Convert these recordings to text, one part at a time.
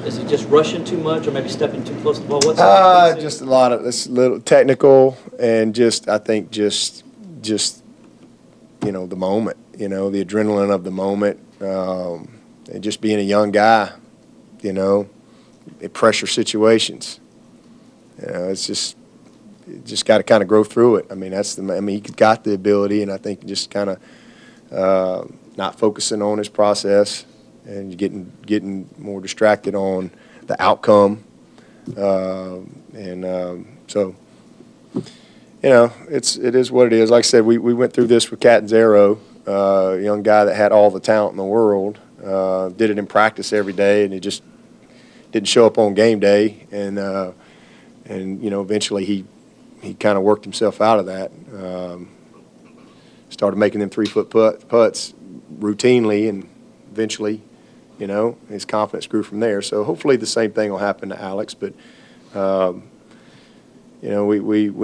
Is he just rushing too much, or maybe stepping too close to the ball? Just a lot of this little technical, and I think just the moment, the adrenaline of the moment, and just being a young guy, in pressure situations. It's just got to kind of grow through it. I mean, he's got the ability, and I think just kind of not focusing on his process and getting more distracted on the outcome. So, it is what it is. Like I said, we went through this with Catanzaro, a young guy that had all the talent in the world, did it in practice every day, and he just didn't show up on game day. And eventually he kind of worked himself out of that. Started making them 3-foot putts routinely, and eventually, his confidence grew from there. So hopefully the same thing will happen to Alex. But when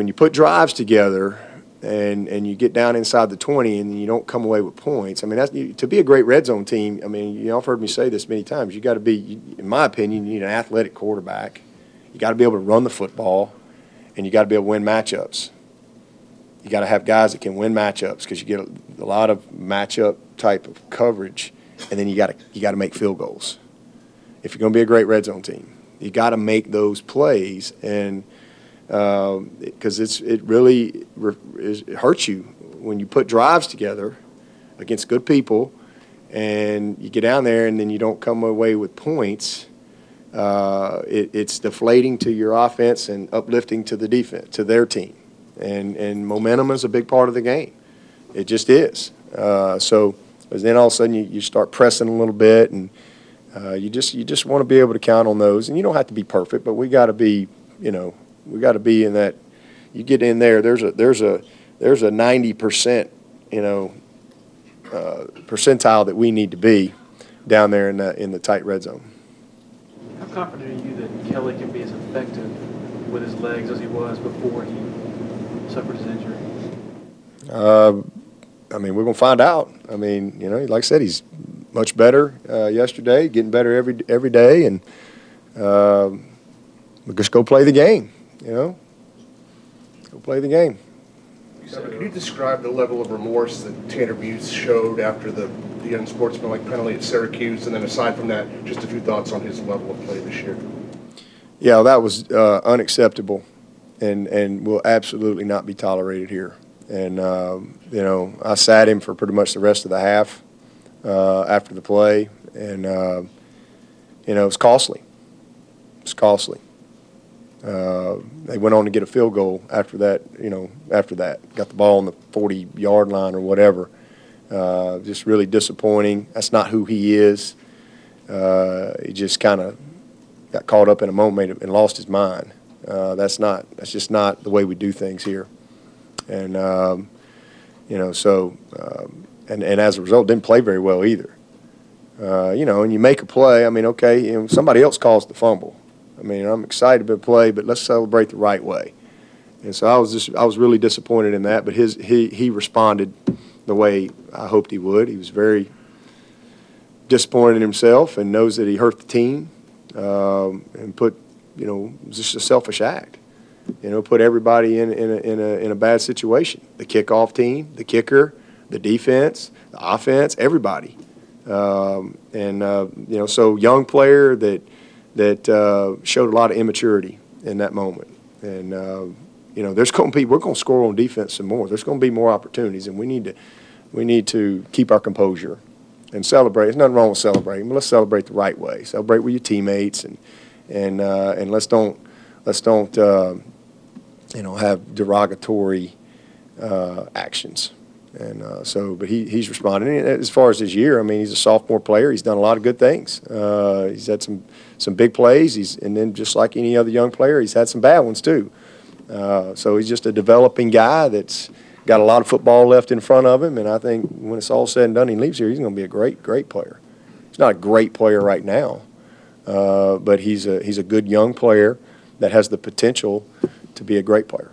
you put drives together and you get down inside the 20 and you don't come away with points, I mean, to be a great red zone team, I mean, y'all have heard me say this many times, you got to be, in my opinion, you need an athletic quarterback. You got to be able to run the football, and you got to be able to win matchups. You got to have guys that can win matchups, because you get a lot of matchup type of coverage, and then you got to make field goals. If you're going to be a great red zone team, you got to make those plays, and because it really hurts you when you put drives together against good people, and you get down there and then you don't come away with points. It's deflating to your offense and uplifting to the defense, to their team, and momentum is a big part of the game. It just is. So then all of a sudden you start pressing a little bit, and you just want to be able to count on those. And you don't have to be perfect, but we got to be, we got to be in that. You get in there. There's a 90%, percentile that we need to be down there in the tight red zone. How confident are you that Kelly can be as effective with his legs as he was before he suffered his injury? I mean, we're going to find out. I mean, like I said, he's much better yesterday, getting better every day, and we just go play the game. Go play the game. Can you describe the level of remorse that Tanner Buse showed after the unsportsmanlike penalty at Syracuse, and then aside from that, just a few thoughts on his level of play this year? Yeah, that was unacceptable, and will absolutely not be tolerated here. And I sat him for pretty much the rest of the half after the play, and it was costly. It's costly. They went on to get a field goal after that. Got the ball on the 40-yard line or whatever. Just really disappointing. That's not who he is. He just kind of got caught up in a moment and lost his mind. That's just not the way we do things here. And and as a result, didn't play very well either. And you make a play. I mean, okay, somebody else calls the fumble. I mean, I'm excited to play, but let's celebrate the right way. And so I was really disappointed in that. But he responded the way I hoped he would. He was very disappointed in himself and knows that he hurt the team, and put, it was just a selfish act. Put everybody in a bad situation. The kickoff team, the kicker, the defense, the offense, everybody. So young player that showed a lot of immaturity in that moment. And we're going to score on defense some more. There's going to be more opportunities, and we need to keep our composure and celebrate. There's nothing wrong with celebrating, but let's celebrate the right way. Celebrate with your teammates, and let's don't have derogatory actions. And but he's responding. And as far as his year, I mean, he's a sophomore player. He's done a lot of good things. He's had some big plays. And then just like any other young player, he's had some bad ones too. So he's just a developing guy that's got a lot of football left in front of him. And I think when it's all said and done, he leaves here, he's going to be a great player. He's not a great player right now, but he's a good young player that has the potential to be a great player.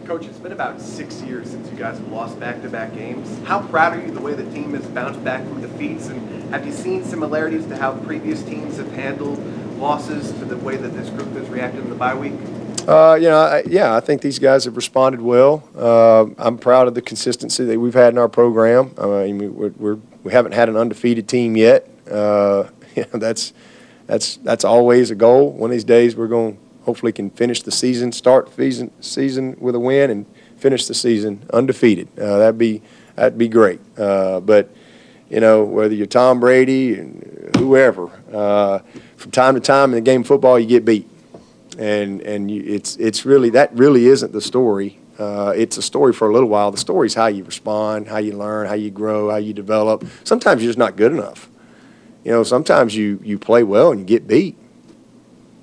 Coach, it's been about 6 years since you guys have lost back-to-back games. How proud are you the way the team has bounced back from defeats, and have you seen similarities to how previous teams have handled losses to the way that this group has reacted in the bye week? I think these guys have responded well. I'm proud of the consistency that we've had in our program. We haven't had an undefeated team yet. That's always a goal. One of these days we're going to hopefully can finish the season, start the season with a win, and finish the season undefeated. That'd be great. But whether you're Tom Brady and whoever, from time to time in the game of football you get beat. It's really that really isn't the story. It's a story for a little while. The story is how you respond, how you learn, how you grow, how you develop. Sometimes you're just not good enough. Sometimes you play well and you get beat.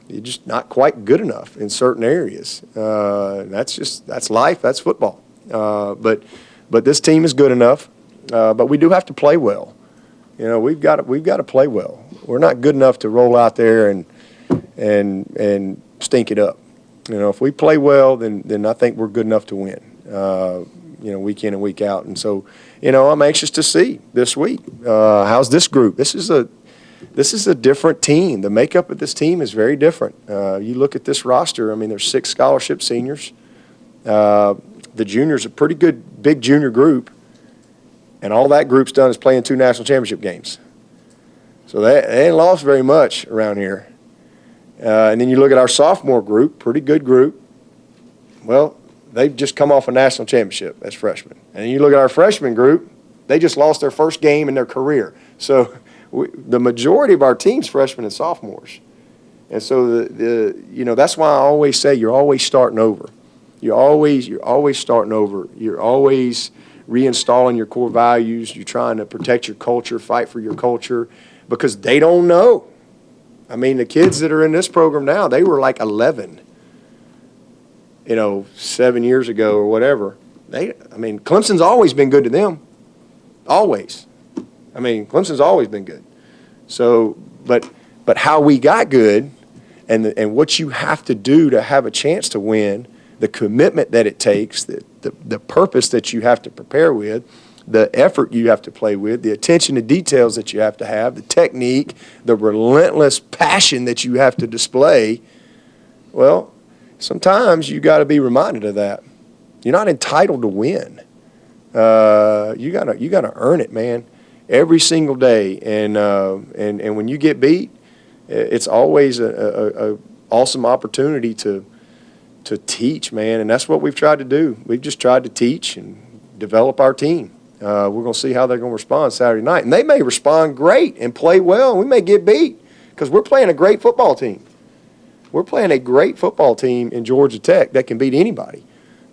You're just not quite good enough in certain areas. That's life. That's football. But this team is good enough. But we do have to play well. We've got to play well. We're not good enough to roll out there and stink it up. If we play well, then I think we're good enough to win. Week in and week out. And so, I'm anxious to see this week. How's this group? This is a different team. The makeup of this team is very different. You look at this roster. There's 6 scholarship seniors. The juniors are a pretty good big junior group, and all that group's done is playing 2 national championship games. So they ain't lost very much around here. And then you look at our sophomore group, pretty good group. Well, they've just come off a national championship as freshmen. And then you look at our freshman group, they just lost their first game in their career. So the majority of our team's freshmen and sophomores. And so that's why I always say you're always starting over. You're always starting over. You're always reinstalling your core values. You're trying to protect your culture, fight for your culture, because they don't know. The kids that are in this program now, they were like 11, 7 years ago or whatever. Clemson's always been good to them. Always. Clemson's always been good. So, but how we got good and what you have to do to have a chance to win, the commitment that it takes, the purpose that you have to prepare with, the effort you have to play with, the attention to details that you have to have, the technique, the relentless passion that you have to display, well, sometimes you got to be reminded of that. You're not entitled to win. You gotta earn it, man, every single day. And when you get beat, it's always a awesome opportunity to teach, man. And that's what we've tried to do. We've just tried to teach and develop our team. We're going to see how they're going to respond Saturday night. And they may respond great and play well, and we may get beat because we're playing a great football team. We're playing a great football team in Georgia Tech that can beat anybody.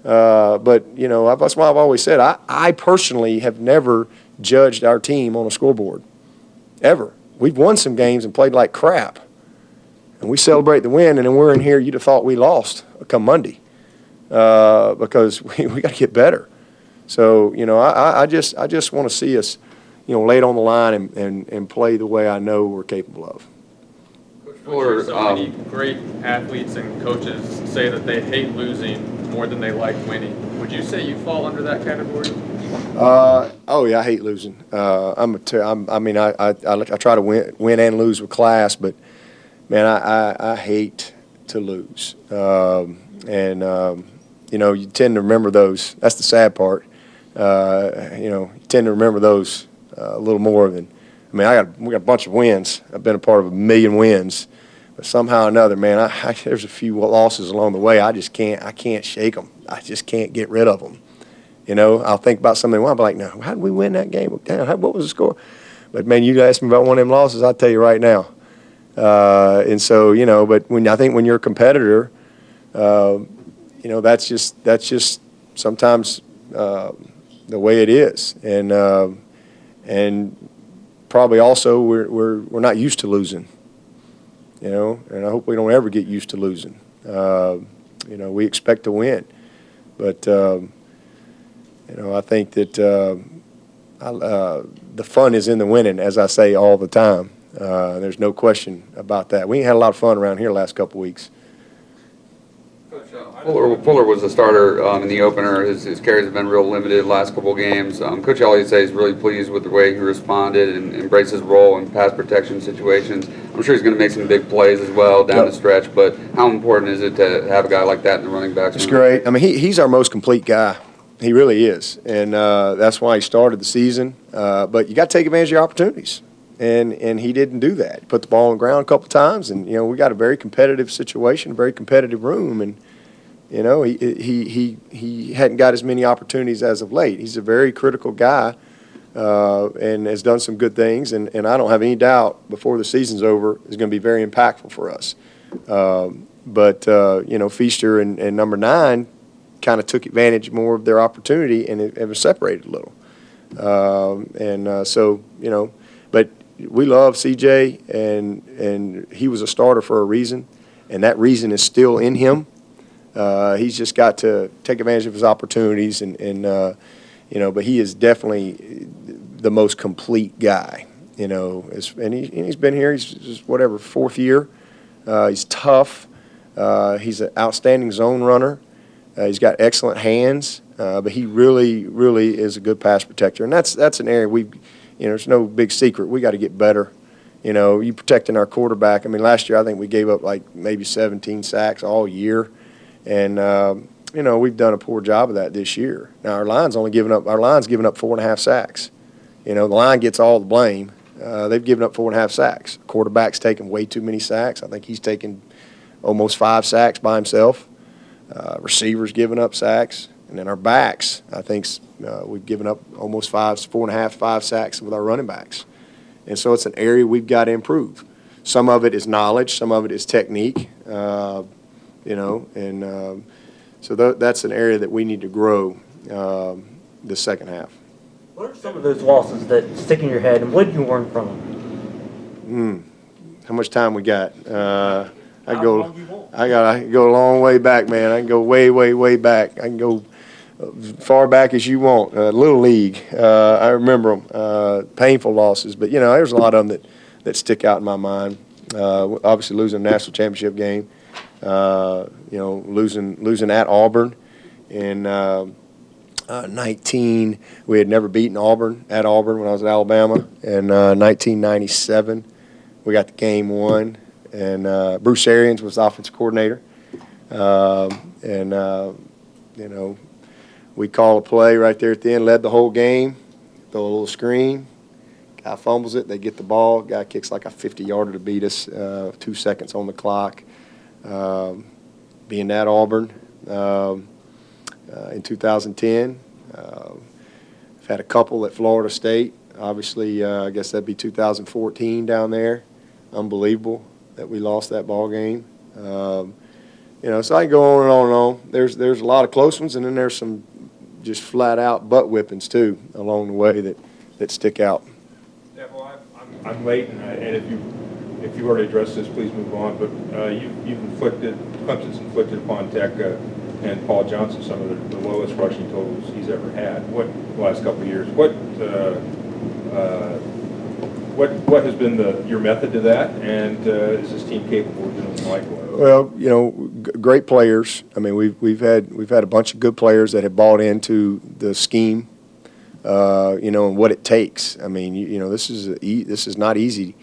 But that's why I've always said I personally have never judged our team on a scoreboard, ever. We've won some games and played like crap. And we celebrate the win, and then we're in here, you'd have thought we lost come Monday because we got to get better. So, I just want to see us, lay it on the line and play the way I know we're capable of. Coach, so many great athletes and coaches say that they hate losing more than they like winning. Would you say you fall under that category? Oh yeah, I hate losing. I try to win and lose with class, but man, I hate to lose. You tend to remember those. That's the sad part. You tend to remember those a little more than. We got a bunch of wins. I've been a part of 1 million wins, but somehow or another, man, there's a few losses along the way. I can't shake them. I just can't get rid of them. I'll think about something. I'll be like, no, how did we win that game? Damn, what was the score? But man, you ask me about one of them losses, I'll tell you right now. And so, but I think when you're a competitor, that's just sometimes the way it is, and probably also we're not used to losing, and I hope we don't ever get used to losing. We expect to win, but I think that the fun is in the winning, as I say all the time. There's no question about that. We ain't had a lot of fun around here the last couple of weeks. Coach, I Fuller was the starter in the opener. His carries have been real limited the last couple of games. Coach Elliott says he's really pleased with the way he responded and embraced his role in pass protection situations. I'm sure he's going to make some big plays as well down the stretch, but how important is it to have a guy like that in the running backs? It's great. I mean, he's our most complete guy. He really is, and that's why he started the season. But you got to take advantage of your opportunities, and he didn't do that. He put the ball on the ground a couple times, and we got a very competitive situation, a very competitive room, and he hadn't got as many opportunities as of late. He's a very critical guy, and has done some good things, and I don't have any doubt before the season's over is going to be very impactful for us. But Feaster and number 9 kind of took advantage more of their opportunity, and it was separated a little. But we love CJ, and he was a starter for a reason, and that reason is still in him. He's just got to take advantage of his opportunities, but he is definitely the most complete guy, and he's been here, he's whatever, 4th year. He's tough. He's an outstanding zone runner. He's got excellent hands, but he really, really is a good pass protector, and that's an area it's no big secret. We got to get better. You protecting our quarterback. I mean, last year I think we gave up like maybe 17 sacks all year. And, we've done a poor job of that this year. Now, our line's given up 4.5 sacks. The line gets all the blame. They've given up 4.5 sacks. Quarterback's taken way too many sacks. I think he's taken almost 5 sacks by himself. Receivers giving up sacks. And then our backs, I think we've given up almost 4.5 sacks with our running backs. And so it's an area we've got to improve. Some of it is knowledge. Some of it is technique. So that's an area that we need to grow the second half. What are some of those losses that stick in your head, and what did you learn from them? How much time we got? I can go a long way back, man. I can go way, way, way back. I can go far back as you want. Little League, I remember them. Painful losses, but there's a lot of them that stick out in my mind. Obviously, losing a national championship game. Losing at Auburn in 19. We had never beaten Auburn at Auburn when I was at Alabama. In 1997, we got the game won, and Bruce Arians was the offensive coordinator. We call a play right there at the end, led the whole game, throw a little screen. Guy fumbles it, they get the ball. Guy kicks like a 50-yarder to beat us, 2 seconds on the clock. Being at Auburn in 2010. I've had a couple at Florida State. Obviously, I guess that'd be 2014 down there. Unbelievable that we lost that ball game. So I can go on and on and on. There's a lot of close ones, and then there's some just flat-out butt whippings, too, along the way that stick out. Yeah, well, I'm late, and if you already addressed this, please move on. But Clemson's inflicted upon Tech and Paul Johnson some of the lowest rushing totals he's ever had. The last couple of years? What has been your method to that, and is this team capable of doing likewise? Well, great players. I mean, we've had a bunch of good players that have bought into the scheme, and what it takes. I mean, this is not easy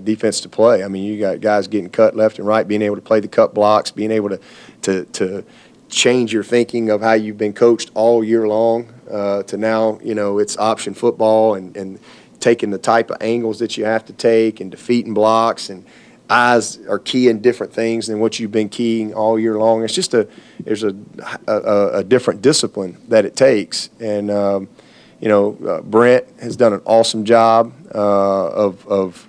defense to play. I mean, you got guys getting cut left and right, being able to play the cut blocks, being able to change your thinking of how you've been coached all year long to now, it's option football and taking the type of angles that you have to take and defeating blocks, and eyes are keying different things than what you've been keying all year long. It's just there's a different discipline that it takes. And, Brent has done an awesome job of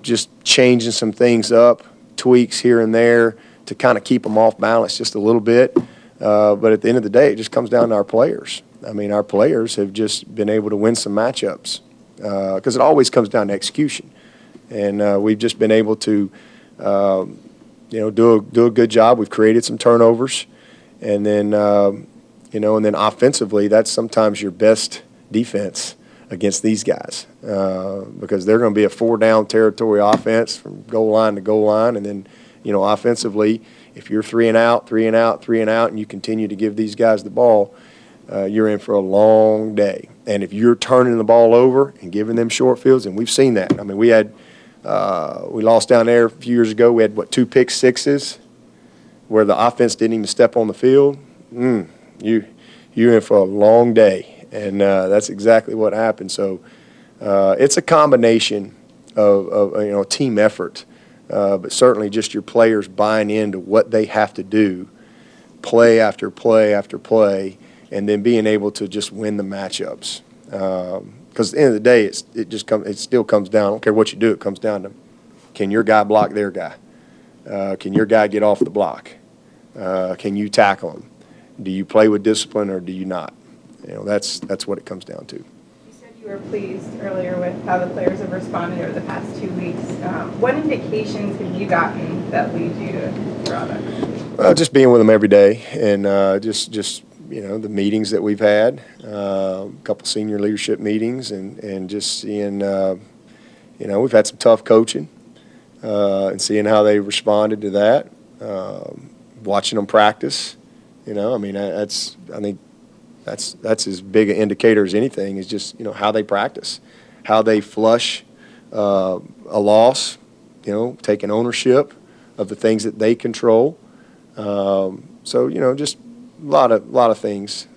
just changing some things up, tweaks here and there to kind of keep them off balance just a little bit. But at the end of the day, it just comes down to our players. I mean, our players have just been able to win some matchups because it always comes down to execution. And we've just been able to, do a good job. We've created some turnovers, and then, and then offensively, that's sometimes your best defense against these guys because they're going to be a 4-down territory offense from goal line to goal line, and then, offensively, if you're 3 and out, 3 and out, 3 and out, and you continue to give these guys the ball, you're in for a long day. And if you're turning the ball over and giving them short fields, and we've seen that. I mean, we lost down there a few years ago. We had, 2 pick sixes where the offense didn't even step on the field. You're in for a long day, and that's exactly what happened. So it's a combination of team effort, but certainly just your players buying into what they have to do, play after play after play, and then being able to just win the matchups. Because at the end of the day, it still comes down. I don't care what you do. It comes down to, can your guy block their guy? Can your guy get off the block? Can you tackle him? Do you play with discipline or do you not? That's what it comes down to. You said you were pleased earlier with how the players have responded over the past 2 weeks. What indications have you gotten that lead you to product? Well, just being with them every day, and just the meetings that we've had, a couple senior leadership meetings, and just seeing, we've had some tough coaching, and seeing how they responded to that, watching them practice. I think that's as big an indicator as anything, is just, how they practice, how they flush a loss, taking ownership of the things that they control. So, just a lot of things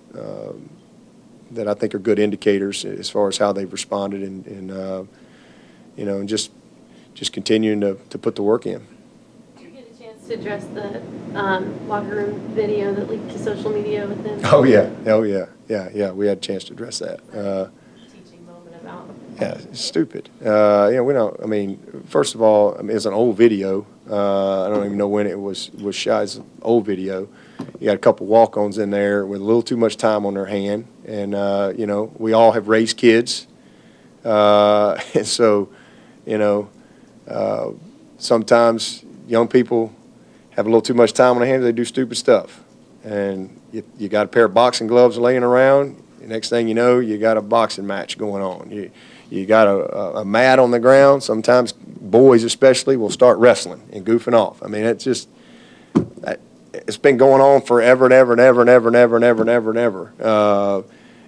that I think are good indicators as far as how they've responded, and just continuing to put the work in. Did you get a chance to address the locker room video that leaked to social media with them? Oh yeah. We had a chance to address that. Teaching moment about. Yeah, it's stupid. We don't. I mean, first of all, it's an old video. I don't even know when it was shot. It's an old video. You got a couple walk-ons in there with a little too much time on their hand, and we all have raised kids, and so sometimes young people have a little too much time on their hands. They do stupid stuff, and you got a pair of boxing gloves laying around. The next thing you know, you got a boxing match going on. You got a mat on the ground. Sometimes boys especially will start wrestling and goofing off. I mean, it's been going on forever and ever and ever and ever and ever and ever and ever and ever.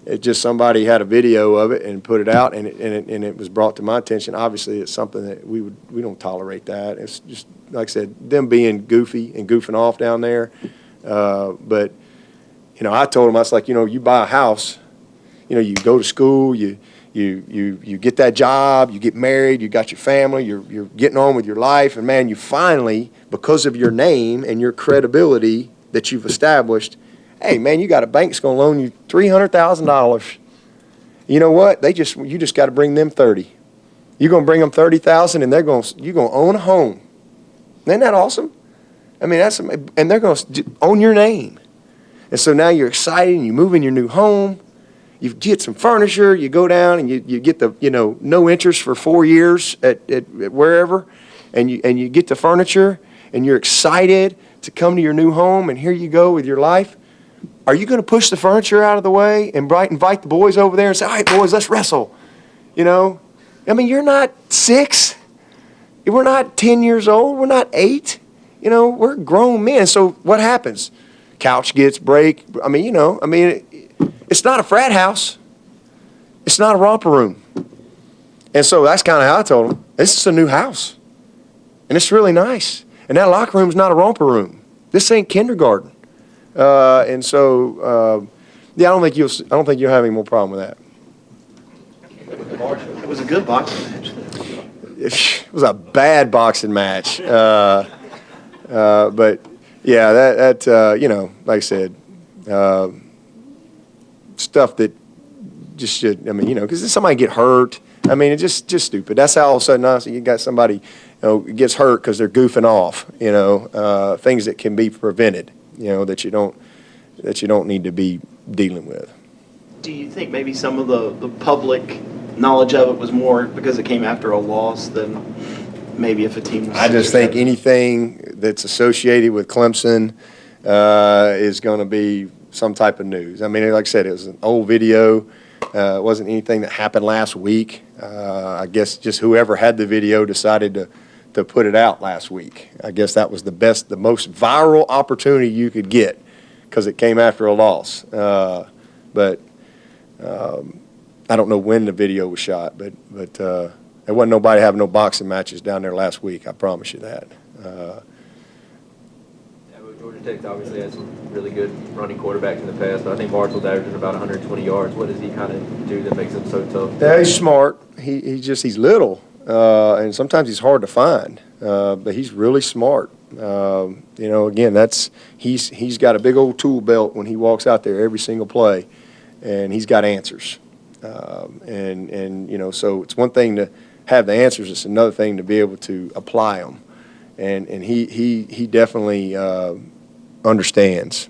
It just, somebody had a video of it and put it out, and it was brought to my attention. Obviously, it's something that we don't tolerate that. It's just, like I said, them being goofy and goofing off down there. But I told them, I was like, you buy a house, you go to school, you get that job, you get married, you got your family, you're getting on with your life, and man, you finally, because of your name and your credibility that you've established, hey man, you got a bank that's going to loan you $300,000. You know what? You just got to bring them 30. You're going to bring them 30,000, and you're going to own a home. Isn't that awesome? I mean, and they're going to own your name. And so now you're excited, and you move in your new home. You get some furniture, you go down and you get the, no interest for 4 years at wherever, and you get the furniture, and you're excited to come to your new home, and here you go with your life. Are you going to push the furniture out of the way and invite the boys over there and say, all right, boys, let's wrestle? I mean, you're not 6. We're not 10 years old. We're not 8. We're grown men. So what happens? Couch gets break. It's not a frat house. It's not a romper room. And so that's kind of how I told them, this is a new house. And it's really nice. And that locker room's not a romper room. This ain't kindergarten. And so, I don't think you'll have any more problem with that. It was a good boxing match. It was a bad boxing match. But yeah, that like I said, stuff that just should, because somebody get hurt. It's just stupid. That's how all of a sudden you got somebody, gets hurt because they're goofing off. Things that can be prevented. That you don't need to be dealing with. Do you think maybe some of the public knowledge of it was more because it came after a loss than maybe if a team was... I just think anything that's associated with Clemson is going to be some type of news. Like I said, it was an old video. It wasn't anything that happened last week. I guess just whoever had the video decided to put it out last week. I guess that was the most viral opportunity you could get because it came after a loss. But I don't know when the video was shot, but there wasn't nobody having no boxing matches down there last week. I promise you that. Georgia Tech obviously has some really good running quarterbacks in the past, but I think Marshall's averaging about 120 yards. What does he kind of do that makes him so tough? Yeah, he's smart. He's little, and sometimes he's hard to find, but he's really smart. Again, he's got a big old tool belt when he walks out there every single play, and he's got answers. So it's one thing to have the answers; it's another thing to be able to apply them. And he definitely understands,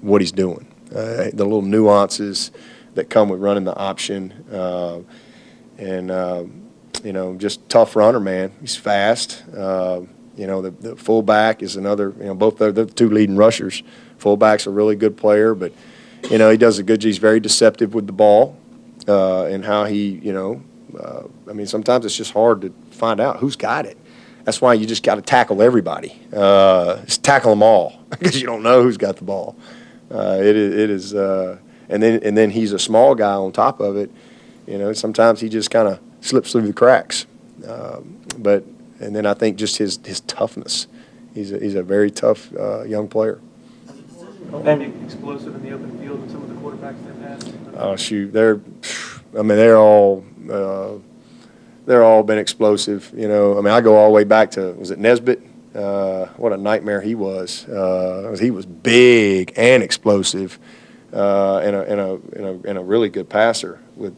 what he's doing. The little nuances that come with running the option, just tough runner, man. He's fast. The fullback is another. Both they're the two leading rushers. Fullback's a really good player, but he does a good. He's very deceptive with the ball, and how he, sometimes it's just hard to find out who's got it. That's why you just got to tackle everybody. Just tackle them all because you don't know who's got the ball. It is, and then he's a small guy on top of it. Sometimes he just kind of slips through the cracks. And then I think just his toughness. He's a very tough young player. And explosive in the open field with some of the quarterbacks they've had. Oh shoot, they're all been explosive. I go all the way back to, was it Nesbitt? What a nightmare he was. He was big and explosive, and a really good passer with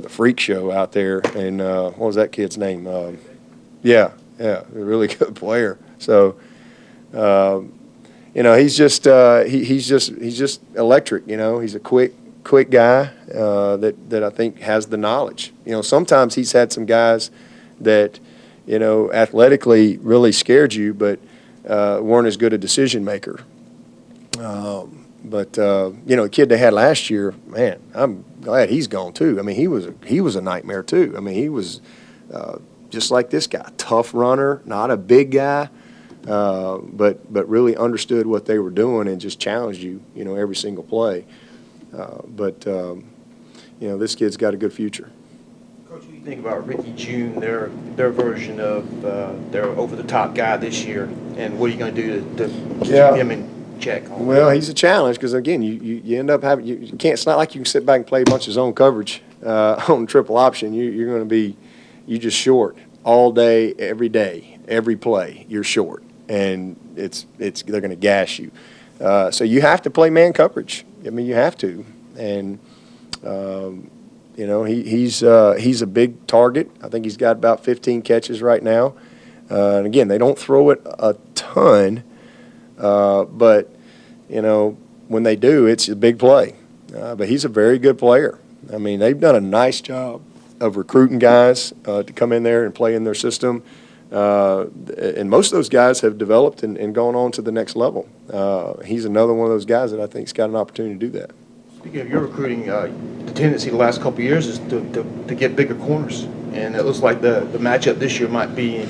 a freak show out there. And what was that kid's name? A really good player. So, he's just electric. He's a quick guy that I think has the knowledge. Sometimes he's had some guys that, athletically really scared you, but weren't as good a decision maker. The kid they had last year, man, I'm glad he's gone too. He was a nightmare too. He was just like this guy, tough runner, not a big guy, but really understood what they were doing and just challenged you, every single play. This kid's got a good future. Coach, what do you think about Ricky June, their version of their over-the-top guy this year, and what are you going to do to keep him in check? Well, he's a challenge because, again, you end up having you can't. It's not like you can sit back and play a bunch of zone coverage on triple option. You're going to be just short all day, every play. You're short, and they're going to gash you. So you have to play man coverage. You have to, and he's a big target. I think he's got about 15 catches right now. And again, they don't throw it a ton, but when they do, it's a big play. But he's a very good player. They've done a nice job of recruiting guys to come in there and play in their system. And most of those guys have developed and gone on to the next level. He's another one of those guys that I think's got an opportunity to do that. Speaking of your recruiting, the tendency the last couple of years is to get bigger corners, and it looks like the matchup this year might be, a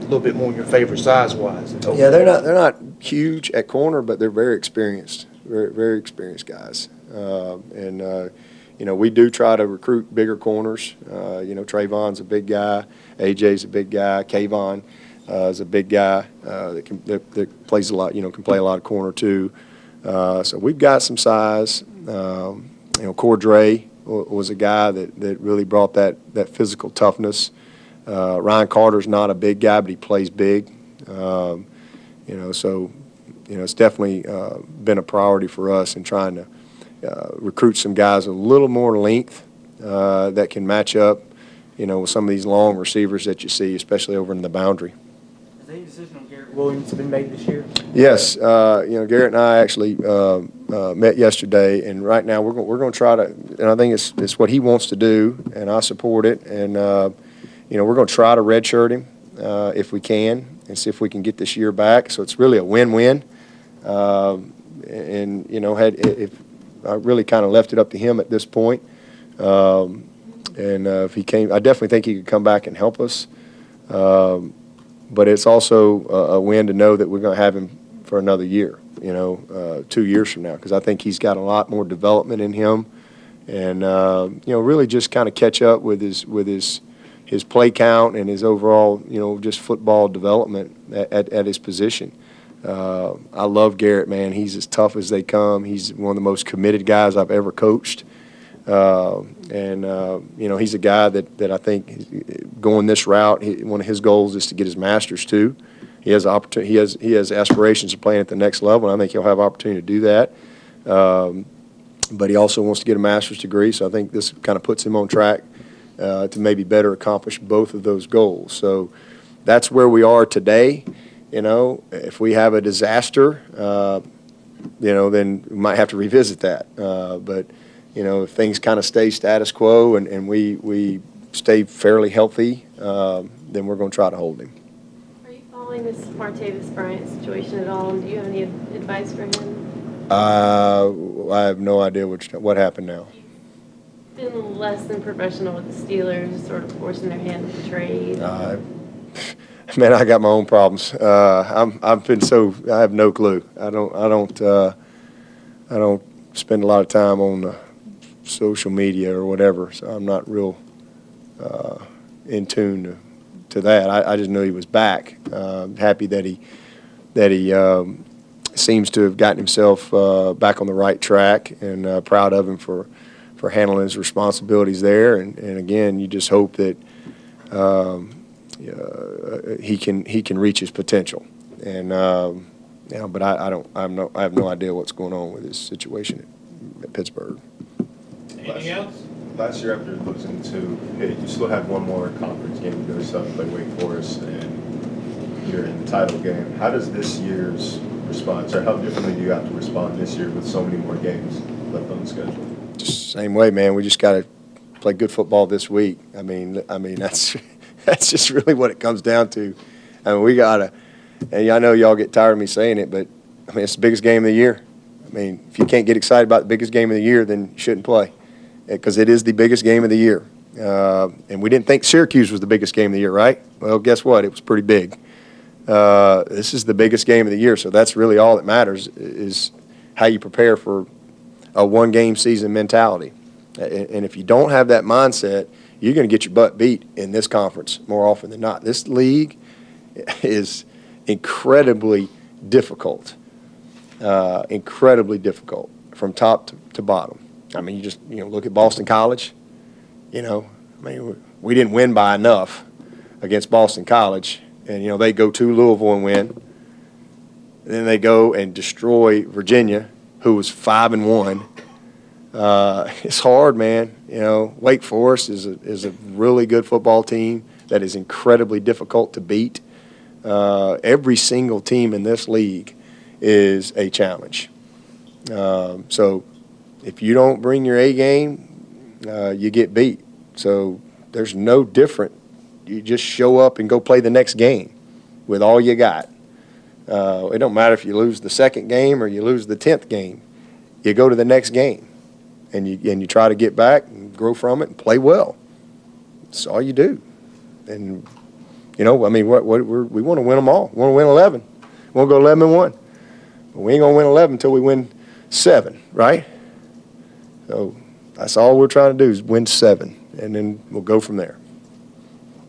little bit more in your favor size-wise. Yeah, they're not huge at corner, but they're very experienced, very very experienced guys. We do try to recruit bigger corners. Trayvon's a big guy. AJ's a big guy. Kayvon is a big guy that plays a lot. Can play a lot of corner too. So we've got some size. Cordray was a guy that really brought that physical toughness. Ryan Carter's not a big guy, but he plays big. It's definitely been a priority for us in trying to recruit some guys with a little more length that can match up, with some of these long receivers that you see, especially over in the boundary. Has any decision on Garrett Williams been made this year? Yes, Garrett and I actually met yesterday, and right now we're going to try to, and I think it's what he wants to do, and I support it, and we're going to try to redshirt him if we can, and see if we can get this year back. So it's really a win-win, if I really kind of left it up to him at this point, and if he came, I definitely think he could come back and help us. But it's also a win to know that we're going to have him for another year, 2 years from now, because I think he's got a lot more development in him, and really just kind of catch up with his play count and his overall, just football development at his position. I love Garrett, man. He's as tough as they come. He's one of the most committed guys I've ever coached. He's a guy that I think going this route, one of his goals is to get his master's too. He has opportunity. He has aspirations of playing at the next level, and I think he'll have opportunity to do that. But he also wants to get a master's degree, so I think this kind of puts him on track to maybe better accomplish both of those goals. So that's where we are today. If we have a disaster, then we might have to revisit that. But if things kind of stay status quo and we stay fairly healthy, then we're going to try to hold him. Are you following this Martavis Bryant situation at all, and do you have any advice for him? I have no idea what happened now. He's been less than professional with the Steelers, sort of forcing their hand with the trade. Man, I got my own problems. I have no clue. I don't spend a lot of time on social media or whatever, so I'm not real in tune to that. I just knew he was back. Happy that he seems to have gotten himself back on the right track, and proud of him for handling his responsibilities there. And again, you just hope that he can reach his potential. And but I have no idea what's going on with his situation at Pittsburgh. Anything else? Last year after losing to Pitt, you still have one more conference game to go, so play Wake Forest, and you're in the title game. How does this year's response, or how differently do you have to respond this year with so many more games left on the schedule? Just same way, man. We just got to play good football this week. I mean that's just really what it comes down to. I mean, we got to, and I know y'all get tired of me saying it, but I mean, it's the biggest game of the year. I mean, if you can't get excited about the biggest game of the year, then you shouldn't play, because it is the biggest game of the year. And we didn't think Syracuse was the biggest game of the year, right? Well, guess what? It was pretty big. This is the biggest game of the year, so that's really all that matters, is how you prepare for a one-game season mentality. And if you don't have that mindset, you're going to get your butt beat in this conference more often than not. This league is incredibly difficult from top to bottom. I mean, you just look at Boston College. I mean, we didn't win by enough against Boston College, and they go to Louisville and win. And then they go and destroy Virginia, who was 5-1. It's hard, man. Wake Forest is a really good football team that is incredibly difficult to beat. Every single team in this league is a challenge. So if you don't bring your A game, you get beat. So there's no different. You just show up and go play the next game with all you got. It don't matter if you lose the second game or you lose the 10th game. You go to the next game, and you try to get back and grow from it and play well. That's all you do. And we want to win them all. We want to win 11. We want to go 11-1. But we ain't gonna win 11 until we win 7, right? So that's all we're trying to do is win 7, and then we'll go from there.